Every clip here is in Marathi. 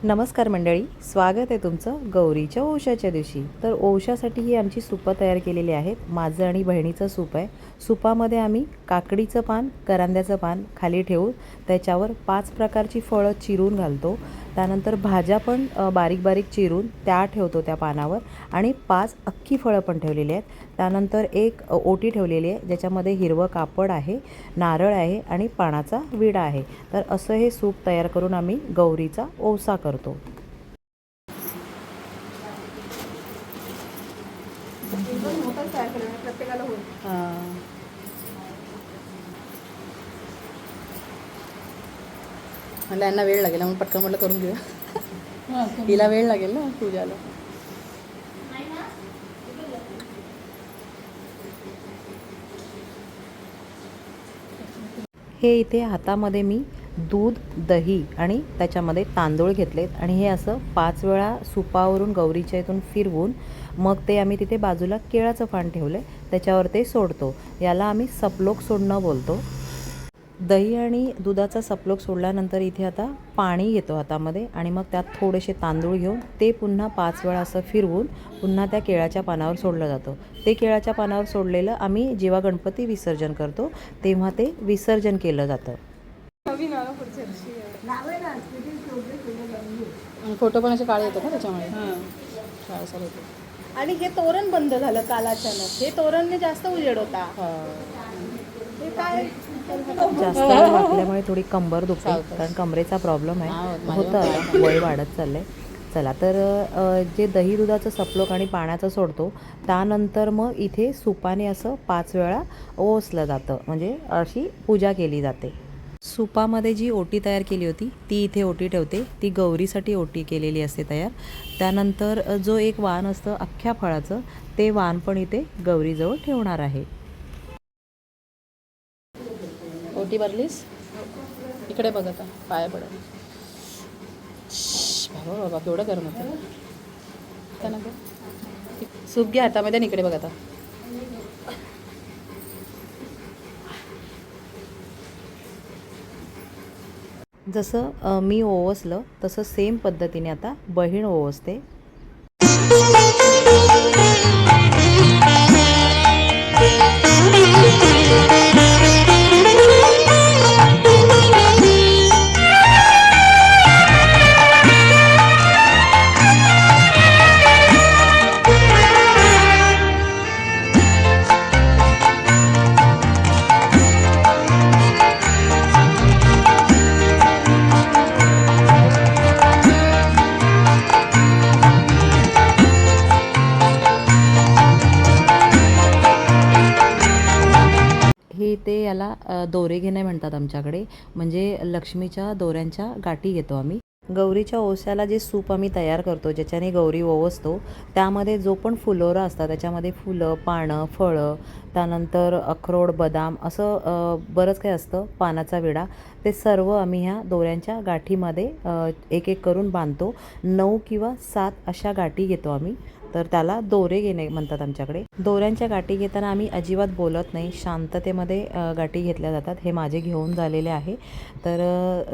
नमस्कार मंडळी, स्वागत आहे तुमचं गौरीच्या ओवशाच्या दिवशी. तर ओवशासाठी ही आमची सुपं तयार केलेली आहेत. माझं आणि बहिणीचं सूप आहे. सुपामध्ये आम्ही काकडीचं पान, करांद्याचं पान खाली ठेवून त्याच्यावर 5 प्रकारची फळं चिरून घालतो. त्यानंतर भाज्या पण बारीक बारीक चिरून त्या ठेवतो त्या पानावर आणि 5 अख्खी फळं पण ठेवलेली आहेत. त्यानंतर एक ओटी ठेवलेली आहे ज्याच्यामध्ये हिरवं कापड आहे, नारळ आहे आणि पानाचा विडा आहे. तर असं हे सूप तयार करून आम्ही गौरीचा ओवसा करतो. मला यांना वेळ लागेल म्हणून पटकन म्हटलं करून घेऊया. हिला वेळ लागेल ना पूजाला. हे इथे हातामध्ये मी दूध, दही आणि त्याच्यामध्ये तांदूळ घेतलेत आणि हे असं 5 वेळा सुपावरून गौरीच्या इथून फिरवून मग ते आम्ही तिथे बाजूला केळाचं पान ठेवलं आहे त्याच्यावर ते सोडतो. याला आम्ही सपलोक सोडणं बोलतो. दही आणि दुधाचा सपलोक सोडल्यानंतर इथे आता पाणी घेतो हातामध्ये आणि मग त्यात थोडेसे तांदूळ घेऊन ते पुन्हा 5 वेळा असं फिरवून पुन्हा त्या केळाच्या पानावर सोडलं जातं. ते केळाच्या पानावर सोडलेलं आम्ही जेव्हा गणपती विसर्जन करतो तेव्हा ते विसर्जन केलं जातं. फोटो पण असे काळे येतात ना त्याच्यामुळे. काळसर येतो. आणि हे तोरण बंद झालं काल अचानक. हे तोरणने जास्त उजेड होता. हे काय जास्त वेळ वाकल्यामुळे थोडी कंबर दुखते कारण कमरेचा प्रॉब्लेम आहे. होतं आता वय वाढत चाललं आहे. चला तर जे दही दुधाचं सपलोक आणि पाण्याचं सोडतो त्यानंतर मग इथे सुपाने असं 5 वेळा ओसलं जातं, म्हणजे अशी पूजा केली जाते. सुपामध्ये जी ओटी तयार केली होती ती इथे ओटी ठेवते. ती गौरीसाठी ओटी केलेली असते तयार. त्यानंतर जो एक वाण असतं अख्ख्या फळाचं ते वाण पण इथे गौरीजवळ ठेवणार आहे. ओटी भरलीस? इकडे बघ आता पाया पडत. बाबा बाबा केवढं गरम होतं त्यांना. सूप घ्या हातामध्ये आणि इकडे बघ आता. जसं मी ओवसलं तसं सेम पद्धतीने आता बहीण ओवसते. हे ते याला दोरे घेणे म्हणतात आमच्याकडे. म्हणजे लक्ष्मीच्या दोऱ्यांच्या गाठी घेतो आम्ही. गौरीच्या ओवस्याला जे सूप आम्ही तयार करतो ज्याच्याने गौरी ओवसतो त्यामध्ये जो पण फुलोरा असतात त्याच्यामध्ये फुलं, पानं, फळं, त्यानंतर अक्रोड, बदाम असं बरंच काही असतं, पानाचा विडा, ते सर्व आम्ही ह्या दोऱ्यांच्या गाठीमध्ये एक एक करून बांधतो. 9 किंवा 7 अशा गाठी घेतो आम्ही. तर त्याला दोरे घेणे म्हणतात आमच्याकडे. दोऱ्यांच्या गाठी घेताना आम्ही अजिबात बोलत नाही, शांततेमध्ये गाठी घेतल्या जातात. हे माझे घेऊन झालेले आहे तर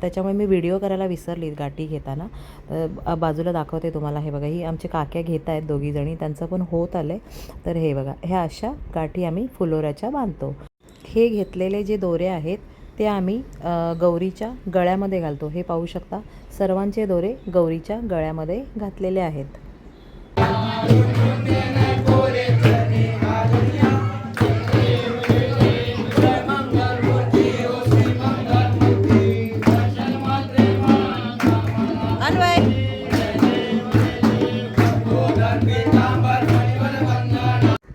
त्याच्यामुळे मी व्हिडिओ करायला विसरली गाठी घेताना. बाजूला दाखवते तुम्हाला. हे बघा, ही आमचे काक्या घेत आहेत दोघीजणी, त्यांचं पण होत आलं आहे. तर हे बघा, ह्या अशा गाठी आम्ही फुलोऱ्याच्या बांधतो. हे घेतलेले जे दोरे आहेत ते आम्ही गौरीच्या गळ्यामध्ये घालतो. हे पाहू शकता, सर्वांचे दोरे गौरीच्या गळ्यामध्ये घातलेले आहेत.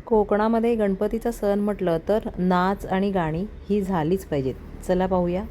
कोकणामध्ये गणपतीचा सण म्हटलं तर नाच आणि गाणी ही झालीच पाहिजेत. चला पाहूया.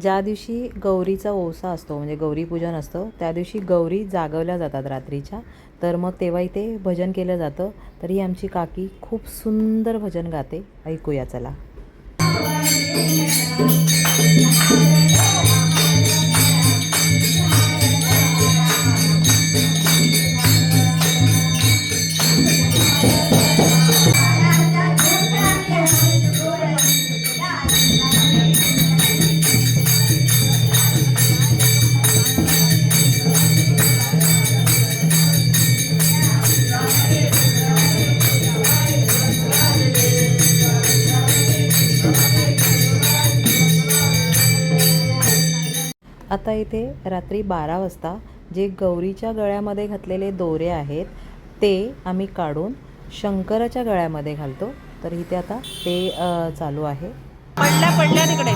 ज्या दिवशी गौरीचा ओसा असतो म्हणजे गौरीपूजन असतं त्या दिवशी गौरी जागवल्या जातात रात्रीच्या. तर मग तेव्हा इथे भजन केलं जातं. तर ही आमची काकी खूप सुंदर भजन गाते. ऐकूया चला. आता इथे रात्री 12 वाजता जे गौरीच्या गळ्यामध्ये घातलेले दोरे आहेत ते आम्ही काढून शंकराच्या गळ्यामध्ये घालतो. तर इथे आता ते चालू आहे. पडल्या तिकडे.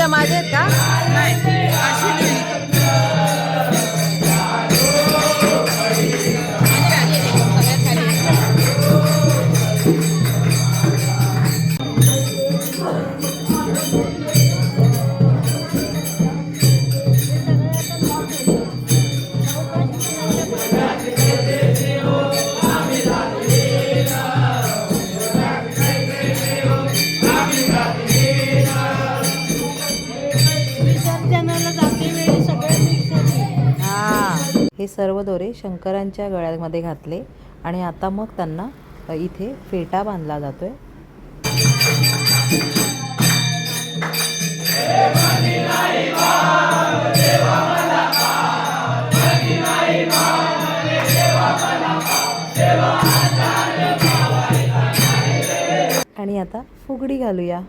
माझे आहेत का? हे सर्व दोरे शंकरांच्या गळ्यामध्ये घातले आणि आता मग त्यांना इथे फेटा बांधला जातोय. आणि आता फुगडी घालूया.